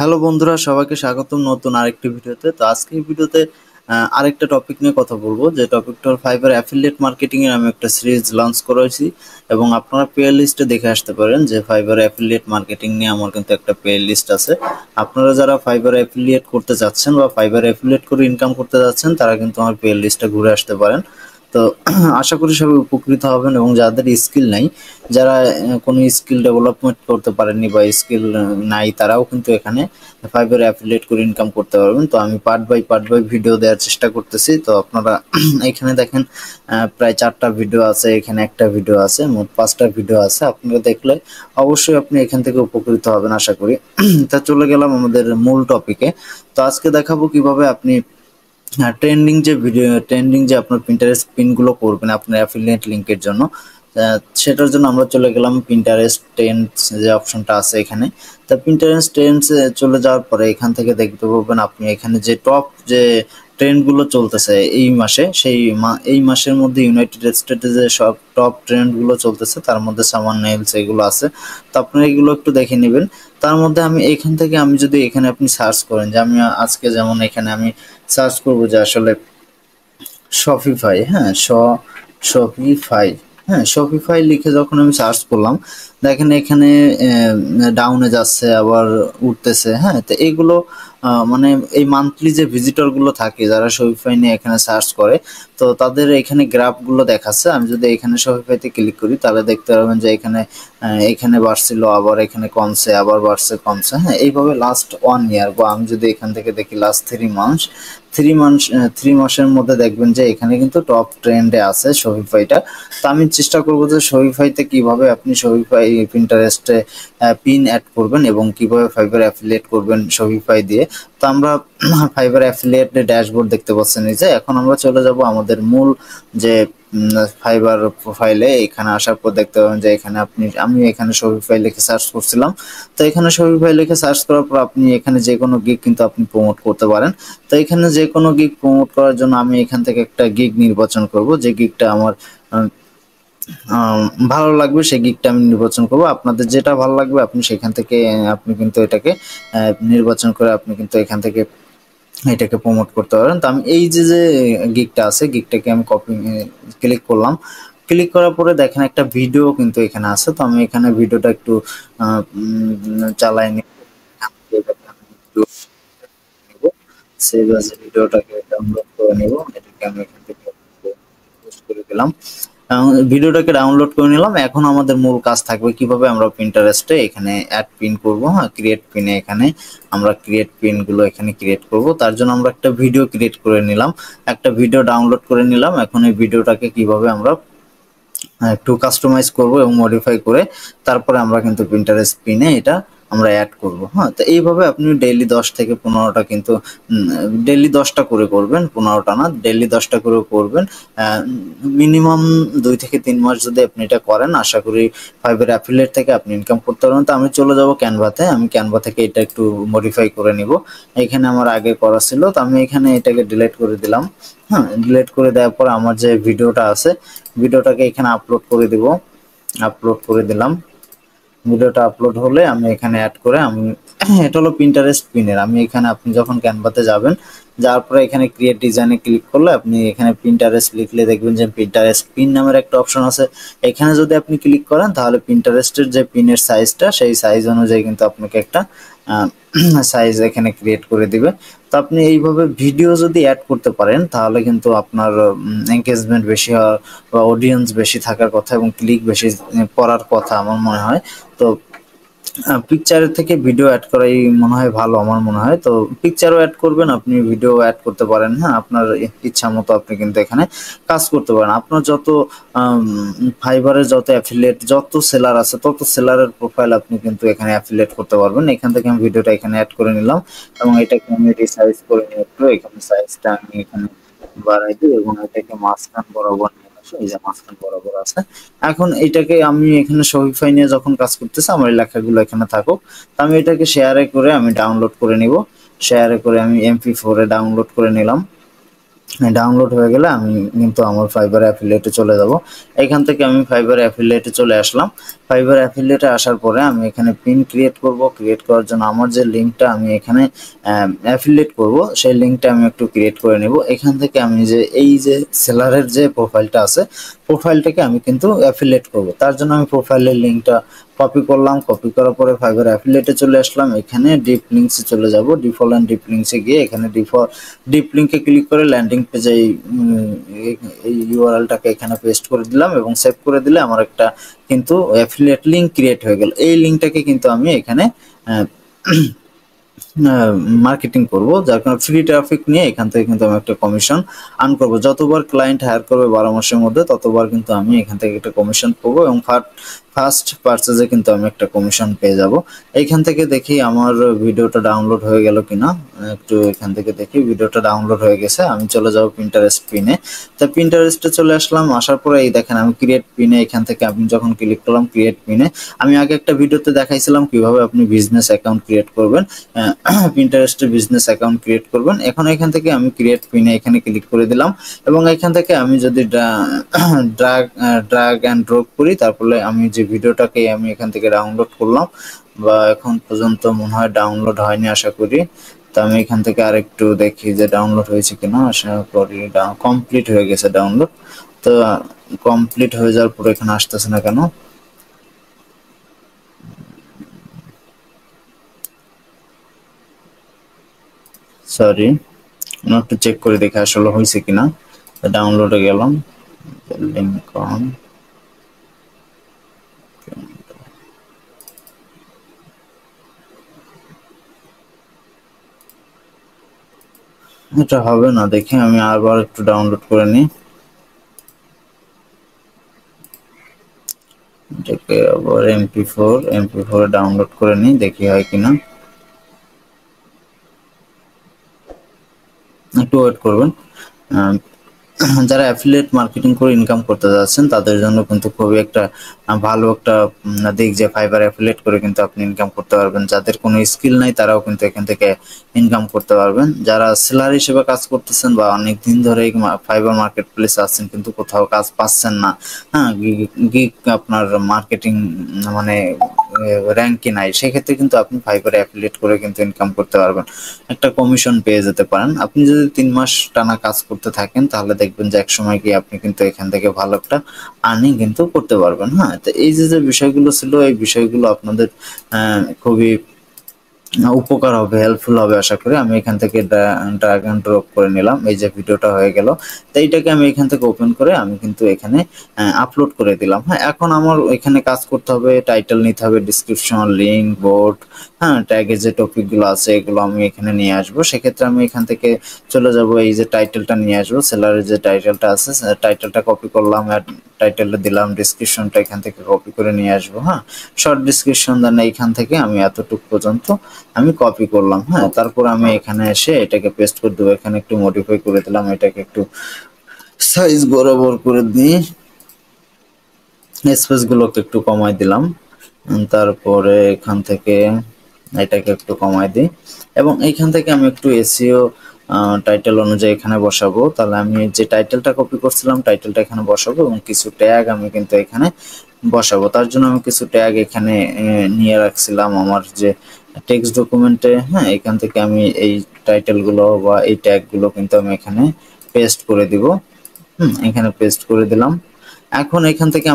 Hello বন্ধুরা, সবাইকে স্বাগতম নতুন আরেকটি ভিডিওতে। তো আজকে এই ভিডিওতে আরেকটা টপিক নিয়ে কথা বলবো, যে টপিকটা হল ফাইবার অ্যাফিলিয়েট মার্কেটিং এর আমি একটা সিরিজ লঞ্চ করেছি এবং আপনারা প্লে লিস্টে দেখে আসতে পারেন যে ফাইবার অ্যাফিলিয়েট মার্কেটিং নিয়ে আমার কিন্তু একটা প্লে লিস্ট আছে। আপনারা যারা ফাইবার অ্যাফিলিয়েট করতে চাচ্ছেন বা ফাইবার অ্যাফিলিয়েট করে ইনকাম করতে যাচ্ছেন তারা কিন্তু আমার প্লে লিস্টটা ঘুরে আসতে পারেন। তো আশা করি সবাই উপকৃত হবেন, এবং যাদের স্কিল নাই, যারা কোনো স্কিল ডেভেলপমেন্ট করতে পারেননি বা স্কিল নাই, তারাও কিন্তু এখানে ফাইবার অ্যাফিলিয়েট করে ইনকাম করতে পারবেন। তো আমি পার্ট বাই ভিডিও দেওয়ার চেষ্টা করতেছি। তো আপনারা এখানে দেখেন প্রায় 4টা ভিডিও আছে, এখানে একটা ভিডিও আছে, মোট 5টা ভিডিও আছে। আপনারা দেখলে অবশ্যই আপনি এখান থেকে উপকৃত হবেন আশা করি। তা চলে গেলাম আমাদের মূল টপিকে। তো আজকে দেখাবো কিভাবে আপনি ট্রেন্ডিং যে আপনার পিন্টারেস্ট পিনগুলো করবেন আপনার অ্যাফিলিয়েট লিংকের জন্য। সেটার জন্য আমরা চলে গেলাম পিন্টারেস্ট ট্রেন্ডস যে অপশনটা আছে এখানে। তা পিন্টারেস্ট ট্রেন্ডস চলে যাওয়ার পরে এখান থেকে দেখতে পাবেন আপনি এখানে যে টপ যে ট্রেন্ডগুলো চলতেছে এই মাসে, এই মাসের মধ্যে ইউনাইটেড স্টেটে যে সব টপ ট্রেন্ডগুলো চলতেছে তার মধ্যে সামান নেলস এগুলো আছে। তো আপনারা এগুলো একটু দেখে নেবেন। তার মধ্যে আমি এখান থেকে আমি যদি এখানে আপনি সার্চ করেন, যে আমি আজকে যেমন এখানে আমি সার্চ করব যে আসলে শপিফাই, হ্যাঁ শপিফাই, হ্যাঁ শপিফাই লিখে যখন আমি সার্চ করলাম, দেখেন এখানে ডাউনে যাচ্ছে আবার উঠতেছে। হ্যাঁ, তো এগুলো মানে এই মান্থলি যে ভিজিটর গুলো থাকে যারা শপিফাই নিয়ে এখানে সার্চ করে, তো তাদের এখানে গ্রাফগুলো দেখাচ্ছে। আমি যদি এখানে শপিফাইতে ক্লিক করি তাহলে দেখতে পারবেন যে এখানে বাড়ছিল, আবার এখানে কমছে, আবার বাড়ছে কমছে। হ্যাঁ, এইভাবে লাস্ট 1 ইয়ার, বা আমি যদি এখান থেকে দেখি লাস্ট 3 মান্থ, 3 মাসের মধ্যে দেখবেন যে এখানে কিন্তু টপ ট্রেন্ডে আছে শপিফাইটা। তো আমি চেষ্টা করবো যে শপিফাইতে কিভাবে আপনি শপিফাই পিন্টারেস্টে পিন অ্যাড করবেন এবং কিভাবে ফাইবার অ্যাফিলিয়েট করবেন শপিফাই দিয়ে। তো আমরা ফাইবার অ্যাফিলিয়েট ড্যাশবোর্ড দেখতে পাচ্ছেন এই যে। এখন আমরা চলে যাব আমাদের মূল যে ফাইবার প্রোফাইলে। এখানে আসার পর দেখতে পাবেন যে এখানে আমি এখানে শপিফাই লিখে সার্চ করছিলাম। তো এখানে শপিফাই লিখে সার্চ করার পর আপনি এখানে যে কোনো গিগ কিন্তু আপনি প্রমোট করতে পারেন। তো এখানে যে কোনো গিগ প্রমোট করার জন্য আমি এখান থেকে একটা গিগ নির্বাচন করব, যে গিগটা আমার ভালো লাগবে সেই গিগটা আমি নির্বাচন করব। আপনাদের যেটা ভালো লাগবে আপনি সেখান থেকে আপনি কিন্তু এটাকে নির্বাচন করে আপনি কিন্তু এখান থেকে এটাকে প্রমোট করতে পারেন। তো আমি এই যে গিগটা আছে, গিগটাকে আমি ক্লিক করলাম। ক্লিক করার পরে দেখেন একটা ভিডিও কিন্তু এখানে আছে। তো আমি এখানে ভিডিওটা একটু চালাই নিব, সেভ অ্যাজ ভিডিওটাকে ডাউনলোড করে নেব। এটাকে আমি এখান থেকে পোস্ট করে দিলাম। ভিডিওটাকে ডাউনলোড করে নিলাম। এখন আমাদের মূল কাজ থাকবে কিভাবে আমরা পিন্টারেস্টে এখানে অ্যাড পিন করব। হ্যাঁ, ক্রিয়েট পিনে এখানে আমরা ক্রিয়েট পিনগুলো এখানে ক্রিয়েট করব। তার জন্য আমরা একটা ভিডিও ক্রিয়েট করে নিলাম, একটা ভিডিও ডাউনলোড করে নিলাম। এখন এই ভিডিওটাকে কিভাবে আমরা একটু কাস্টমাইজ করব এবং মডিফাই করে তারপরে আমরা কিন্তু পিন্টারেস্ট পিনে এটা আমরা অ্যাড করব। হ্যাঁ, তো এইভাবে আপনি ডেইলি 10 থেকে 15টা কিন্তু ডেইলি 10টা করে করবেন, 15টা না, ডেইলি 10টা করে করবেন। মিনিমাম 2 থেকে 3 মাস যদি আপনি এটা করেন আশা করি ফাইবার অ্যাফিলিয়েট থেকে আপনি ইনকাম করতে পারবেন। তো আমি চলে যাব ক্যানভাতে, আমি ক্যানভা থেকে এটা একটু মডিফাই করে নিব। এখানে আমার আগে করা ছিল, তো আমি এখানে এটাকে ডিলিট করে দিলাম। হ্যাঁ, ডিলিট করে দেওয়ার পর আমার যে ভিডিওটা আছে ভিডিওটাকে এখানে আপলোড করে দিব, আপলোড করে দিলাম। ভিডিওটা আপলোড হলে আমি এখানে অ্যাড করে আমি এটা হলো পিন্টারেস্ট পিনের। আমি এখানে আপনি যখন ক্যানভাতে যাবেন, যাওয়ার পরে এখানে ক্রিয়েট ডিজাইনে ক্লিক করলে আপনি এখানে পিন্টারেস্ট লিখলে দেখবেন যে পিন্টারেস্ট পিন নামের একটা অপশন আছে। এখানে যদি আপনি ক্লিক করেন তাহলে পিন্টারেস্টের যে পিনের সাইজটা সেই সাইজ অনুযায়ী কিন্তু আপনাকে একটা সাইজ এখানে ক্রিয়েট করে দিবে। তো আপনি এইভাবে ভিডিও যদি অ্যাড করতে পারেন তাহলে কিন্তু আপনার এনগেজমেন্ট বেশি হওয়ার বা অডিয়েন্স বেশি থাকার কথা এবং ক্লিক বেশি পড়ার কথা আমার মনে হয়। তো পিকচারের থেকে ভিডিও অ্যাড করাই মনে হয় ভালো আমার মনে হয়। তো পিকচারও অ্যাড করবেন, আপনি ভিডিও অ্যাড করতে পারেন। হ্যাঁ, আপনার ইচ্ছা মতো আপনি কিন্তু এখানে কাজ করতে পারেন। আপনার যত ফাইবারের যত অ্যাফিলিয়েট যত সেলার আছে তত সেলারের প্রোফাইল আপনি কিন্তু এখানে অ্যাফিলিয়েট করতে পারবেন। এখান থেকে আমি ভিডিওটা এখানে অ্যাড করে নিলাম এবং এটাকে আমি রিসাইজ করে নিয়ে একটু এখানে সাইজটা আমি এখানে বাড়াই দিই এবং এটাকে মাঝখান বরাবর নিয়ে আসি। এই যে মাঝখান বরাবর আছে। এখন এটাকে আমি এখানে শপিফাই নিয়ে যখন কাজ করতেছি আমার এই লেখাগুলো এখানে থাকুক। তো আমি এটাকে শেয়ারে করে আমি ডাউনলোড করে নিব। শেয়ারে করে আমি MP4 এ ডাউনলোড করে নিলাম। ডাউনলোড হয়ে গেলে আমি কিন্তু আমার ফাইবার অ্যাফিলিয়েটে চলে যাব। এখান থেকে আমি ফাইবার অ্যাফিলিয়েটে চলে আসলাম। ফাইবার অ্যাফিলিয়েটে আসার পরে আমি এখানে পিন ক্রিয়েট করব। ক্রিয়েট করার জন্য আমার যে লিঙ্কটা আমি এখানে অ্যাফিলিয়েট করব সেই লিঙ্কটা আমি একটু ক্রিয়েট করে নেব। এখান থেকে আমি যে এই যে সেলারের যে প্রোফাইলটা আছে প্রোফাইলটাকে আমি কিন্তু অ্যাফিলিয়েট করব। তার জন্য আমি প্রোফাইলের লিঙ্কটা কপি করলাম। কপি করার পরে ফাইবার অ্যাফিলিয়েটে চলে আসলাম। এখানে ডিপ লিঙ্কসে চলে যাব। ডিফল্ট অ্যান্ড ডিপ লিঙ্কসে গিয়ে এখানে ডিপ লিঙ্কে ক্লিক করে ল্যান্ডিং পেজে এই ইউআরএলটাকে এখানে পেস্ট করে দিলাম এবং সেভ করে দিলে আমার একটা কিন্তু অ্যাফিলিয়েট লিঙ্ক ক্রিয়েট হয়ে গেল। এই লিঙ্কটাকে কিন্তু আমি এখানে মার্কেটিং করব, যার কারণে ফ্রি ট্রাফিক নিয়ে এখান থেকে কিন্তু আমি একটা কমিশন আর্ন করব। যতবার ক্লায়েন্ট হায়ার করবে 12 মাসের মধ্যে ততবার কিন্তু আমি এখান থেকে একটা কমিশন পাবো এবং ফার্স্ট পারচেজে কিন্তু আমি একটা কমিশন পেয়ে যাব। এইখান থেকে দেখি আমার ভিডিওটা ডাউনলোড হয়ে গেল কিনা, একটু এখান থেকে দেখি ভিডিওটা ডাউনলোড হয়ে গেছে। আমি চলে যাব পিন্টারেস্ট পিনে। তো পিন্টারেস্টে চলে আসলাম। আসার পরে এই দেখেন আমি ক্রিয়েট পিনে এখান থেকে আমি যখন ক্লিক করলাম ক্রিয়েট পিনে, আমি আগে একটা ভিডিওতে দেখাইছিলাম কিভাবে আপনি বিজনেস অ্যাকাউন্ট ক্রিয়েট করবেন, পিন্টারেস্টে বিজনেস অ্যাকাউন্ট ক্রিয়েট করবেন। এখন এখান থেকে আমি ক্রিয়েট পিনে এখানে ক্লিক করে দিলাম এবং এখান থেকে আমি যদি ড্রাগ অ্যান্ড ড্রপ করি, তারপরে আমি যে ভিডিওটাকে আমি এখান থেকে ডাউনলোড করলাম বা এখন পর্যন্ত মনে হয় ডাউনলোড হয়নি আশা করি। তো আমি এখান থেকে আরেকটু দেখি যে ডাউনলোড হয়েছে কিনা। আশা করি কমপ্লিট হয়ে গেছে ডাউনলোড। তো কমপ্লিট হয়ে যাওয়ার পরে এখানে আসতেছে না কেন? সরি, একটু চেক করে দেখে আসলে হয়েছে কিনা। ডাউনলোডে গেলাম, লিঙ্ক অন, এটা হবে না দেখে আমি আবার একটু ডাউনলোড করে নিই। এটাকে আবার এমপি4 ডাউনলোড করে নিই, দেখি হয় কিনা। একটু ওয়েট করবেন। যারা অ্যাফিলিয়েট মার্কেটিং করে ইনকাম করতে যাচ্ছেন তাদের জন্য কিন্তু খুবই একটা ভালো একটা দিক যে ফাইবার অ্যাফিলিয়েট করে কিন্তু আপনি ইনকাম করতে পারবেন। যাদের কোনো স্কিল নাই তারাও কিন্তু এখান থেকে ইনকাম করতে পারবেন। যারা সেলার হিসেবে কাজ করতেছেন বা অনেক দিন ধরে ফাইবার মার্কেট প্লেস আছেন কিন্তু কোথাও কাজ পাচ্ছেন না, হ্যাঁ, গিগ আপনার মার্কেটিং মানে র্যাঙ্কে নাই, সেক্ষেত্রে কিন্তু আপনি ফাইবারে অ্যাফিলিয়েট করে কিন্তু ইনকাম করতে পারবেন, একটা কমিশন পেয়ে যেতে পারেন। আপনি যদি 3 মাস টানা কাজ করতে থাকেন তাহলে দেখবেন যে এক সময় গিয়ে আপনি কিন্তু এখান থেকে ভালো একটা আর্নিং কিন্তু করতে পারবেন। হ্যাঁ, তো এই যে বিষয়গুলো ছিল এই বিষয়গুলো আপনাদের খুবই উপকার হবে, হেল্পফুল হবে আশা করি। আমি এখান থেকে ড্র্যাগ এন্ড ড্রপ করে নিলাম, এই যে ভিডিওটা হয়ে গেল। তো এইটাকে আমি এখান থেকে ওপেন করে আমি কিন্তু এখানে আপলোড করে দিলাম। হ্যাঁ, এখন আমার এখানে কাজ করতে হবে, টাইটেল নিতে হবে, ডিসক্রিপশন, লিঙ্ক, বোর্ড, হ্যাঁ, ট্যাগের যে টপিকগুলো আছে এগুলো আমি এখানে নিয়ে আসবো। সেক্ষেত্রে আমি এখান থেকে চলে যাব, এই যে টাইটেলটা নিয়ে আসবো, সেলারের যে টাইটেলটা আছে টাইটেলটা কপি করলাম, টাইটেলটা দিলাম, ডিসক্রিপশনটা এখান থেকে কপি করে নিয়ে আসবো। হ্যাঁ, শর্ট ডিসক্রিপশন দেন এইখান থেকে আমি এতটুকু পর্যন্ত আমি কপি করলাম। হ্যাঁ, তারপর আমি এখানে এসে এটাকে পেস্ট করে দেবো। এখানে একটু মডিফাই করে দিলাম, এটাকে একটু সাইজ বরাবর করে দিই, স্পেস গুলোকে একটু কমাই দিলাম। তারপরে এখান থেকে এটাকে একটু কমাই দিই এবং এইখান থেকে আমি একটু এসইও টাইটেল অনুযায়ী এখানে বসাবো। তাহলে আমি যে টাইটেলটা কপি করছিলাম টাইটেলটা এখানে বসাবো এবং কিছু ট্যাগ আমি কিন্তু এখানে বসাবো। তার জন্য আমি কিছু ট্যাগ এখানে নিয়ে রাখছিলাম আমার যে টেক্সট ডকুমেন্টে। হ্যাঁ, এখান থেকে আমি এই টাইটেলগুলো বা এই ট্যাগগুলো কিন্তু আমি এখানে পেস্ট করে দিব। এখানে পেস্ট করে দিলাম। এখন এখান থেকে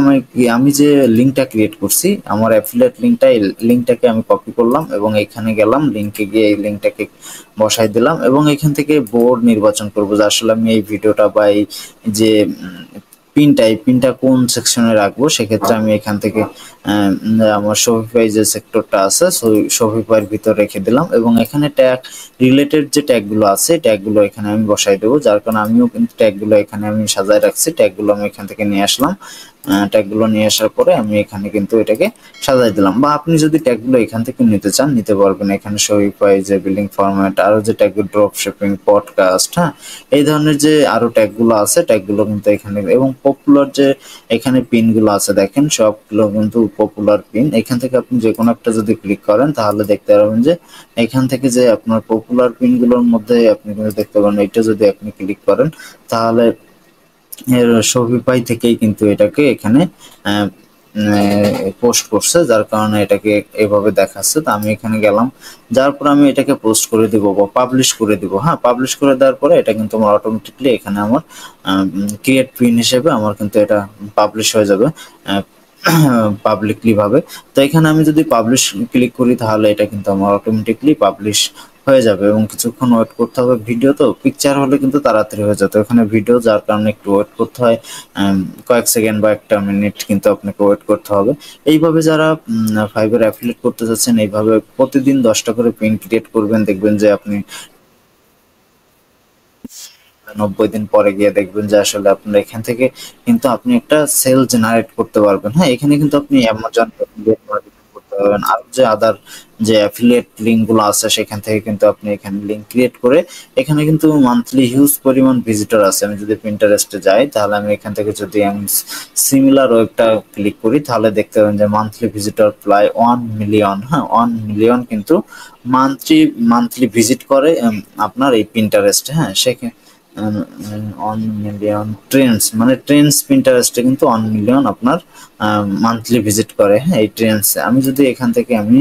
আমি যে লিঙ্কটা ক্রিয়েট করছি আমার অ্যাফিলিয়েট লিঙ্কটা, এই লিঙ্কটাকে আমি কপি করলাম এবং এখানে গেলাম, লিঙ্কে গিয়ে এই লিঙ্কটাকে বসাই দিলাম এবং এখান থেকে বোর্ড নির্বাচন করব যে আসলে আমি এই ভিডিওটা বা এই যে পিনটা কোন সেকশনে রাখবো। সেক্ষেত্রে আমি এখান থেকে আমার শপিফাই যে সেক্টরটা আছে শপিফাইয়ের ভিতর রেখে দিলাম এবং এখানে ট্যাগ রিলেটেড যে ট্যাগগুলো আছে ট্যাগগুলো এখানে আমি বসাই দেবো। যার কারণে আমিও কিন্তু ট্যাগগুলো এখানে আমি সাজায় রাখছি, ট্যাগগুলো আমি এখান থেকে নিয়ে আসলাম। ট্যাগগুলো নিয়ে আসার পরে আমি এখানে কিন্তু এটাকে সাজাই দিলাম। বা আপনি যদি ট্যাগগুলো এখান থেকে নিতে চান নিতে পারবেন। এখানে শপিফাই যে বিলিং ফরম্যাট, আরো যে ট্যাগ ড্রপ শিপিং, পডকাস্ট, হ্যাঁ, এই ধরনের যে আরো ট্যাগগুলো আছে ট্যাগগুলো কিন্তু এখানে, এবং পপুলার যে এখানে পিনগুলো আছে দেখেন সবগুলো কিন্তু পপুলার পিন। এখান থেকে আপনি যে কোনো একটা যদি ক্লিক করেন তাহলে দেখতে পারবেন যে এখান থেকে যে আপনার পপুলার পিনগুলোর মধ্যে আপনি কিন্তু দেখতে পারেন, এটা যদি আপনি ক্লিক করেন তাহলে এর শপিফাই থেকেই কিন্তু এটাকে এখানে পোস্ট করছে, যার কারণে এটাকে এভাবে দেখাচ্ছে। তো আমি এখানে গেলাম, যার পর আমি এটাকে পোস্ট করে দিব বা পাবলিশ করে দিব। হ্যাঁ, পাবলিশ করে দেওয়ার পরে এটা কিন্তু আমার অটোমেটিকলি এখানে আমার ক্রিয়েট পিন হিসেবে আমার কিন্তু এটা পাবলিশ হয়ে যাবে পাবলিকলি ভাবে। তো এখানে আমি যদি পাবলিশ ক্লিক করি তাহলে এটা কিন্তু আমার অটোমেটিকলি পাবলিশ হয়ে যাবে, এবং কিছুক্ষণ ওয়েট করতে হবে। ভিডিও তো পিকচার হলে কিন্তু তাড়াতাড়ি হয়ে যেত, এখানে ভিডিও যার কারণে একটু ওয়েট করতে হয়, কয়েক সেকেন্ড বা একটা মিনিট কিন্তু আপনাকে ওয়েট করতে হবে। এইভাবে যারা ফাইবার অ্যাফিলিয়েট করতে চাচ্ছেন এইভাবে প্রতিদিন 10টা করে পিন ক্রিয়েট করবেন, দেখবেন যে আপনি 90 দিন পরে গিয়ে দেখবেন যে আসলে আপনার এখান থেকে কিন্তু আপনি একটা সেল জেনারেট করতে পারবেন। হ্যাঁ, এখানে কিন্তু আপনি অ্যামাজন মার্কেটিং করতে পারবেন, আর যে আদার যে অ্যাফিলিয়েট লিঙ্ক গুলো আছে সেখান থেকে কিন্তু আপনি এখানে লিঙ্ক ক্রিয়েট করে এখানে কিন্তু মান্থলি হিউজ পরিমাণ ভিজিটর আছে। আমি যদি পিন্টারেস্টে যাই তাহলে আমি এখান থেকে যদি আমি সিমিলার ওয়েবটা ক্লিক করি তাহলে দেখতে পাবেন যে মান্থলি ভিজিটর প্রায় 1 মিলিয়ন। হ্যাঁ, 1 মিলিয়ন কিন্তু মান্থলি ভিজিট করে আপনার এই পিন্টারেস্টে। হ্যাঁ, সেখানে 1 মিলিয়ন ট্রেন্ডস, মানে ট্রেন্ডস পিন্টারেস্টে কিন্তু 1 মিলিয়ন আপনার মান্থলি ভিজিট করে। হ্যাঁ, এই ট্রেন্ডস আমি যদি এখান থেকে আমি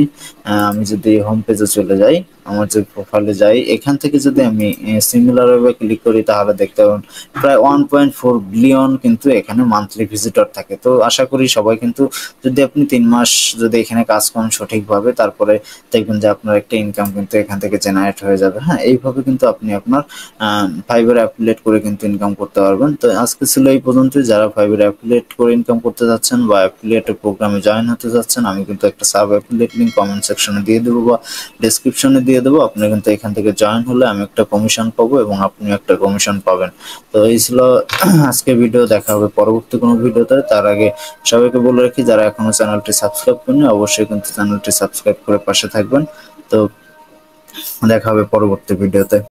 যদি হোম পেজে চলে যাই, আমার যে প্রোফাইলে যাই, এখান থেকে যদি আমি সিমিলার ওয়েবে ক্লিক করি তাহলে দেখতে পাবেন প্রায় 1.4 বিলিয়ন কিন্তু এখানে মান্থলি ভিজিটর থাকে। তো আশা করি সবাই কিন্তু যদি আপনি 3 মাস যদি এখানে কাজ করেন সঠিকভাবে তারপরে দেখবেন যে আপনার একটা ইনকাম কিন্তু এখান থেকে জেনারেট হয়ে যাবে। হ্যাঁ, এইভাবে কিন্তু আপনি আপনার ফাইবার অ্যাফিলিয়েট করে কিন্তু ইনকাম করতে পারবেন। তো আজকে ছিল এই পর্যন্তই। যারা ফাইবার অ্যাফিলিয়েট করে ইনকাম করতে যাচ্ছেন বা অ্যাফিলিয়েটের প্রোগ্রামে জয়েন হতে যাচ্ছেন, আমি কিন্তু একটা সাব অ্যাফিলিয়েট লিঙ্ক কমেন্ট সেকশনে দিয়ে দেবো বা ডেসক্রিপশনে দিয়ে দেবো। আপনি কিন্তু এখান থেকে জয়েন হলে আমি একটা কমিশন পাবো এবং আপনি একটা কমিশন পাবেন। তো এই ছিল আজকে ভিডিও। দেখা হবে পরবর্তী কোনো ভিডিওতে। তার আগে সবাইকে বলে রাখি যারা এখনো চ্যানেলটি সাবস্ক্রাইব করেনি অবশ্যই কিন্তু চ্যানেলটি সাবস্ক্রাইব করে পাশে থাকবেন। তো দেখা হবে পরবর্তী ভিডিওতে।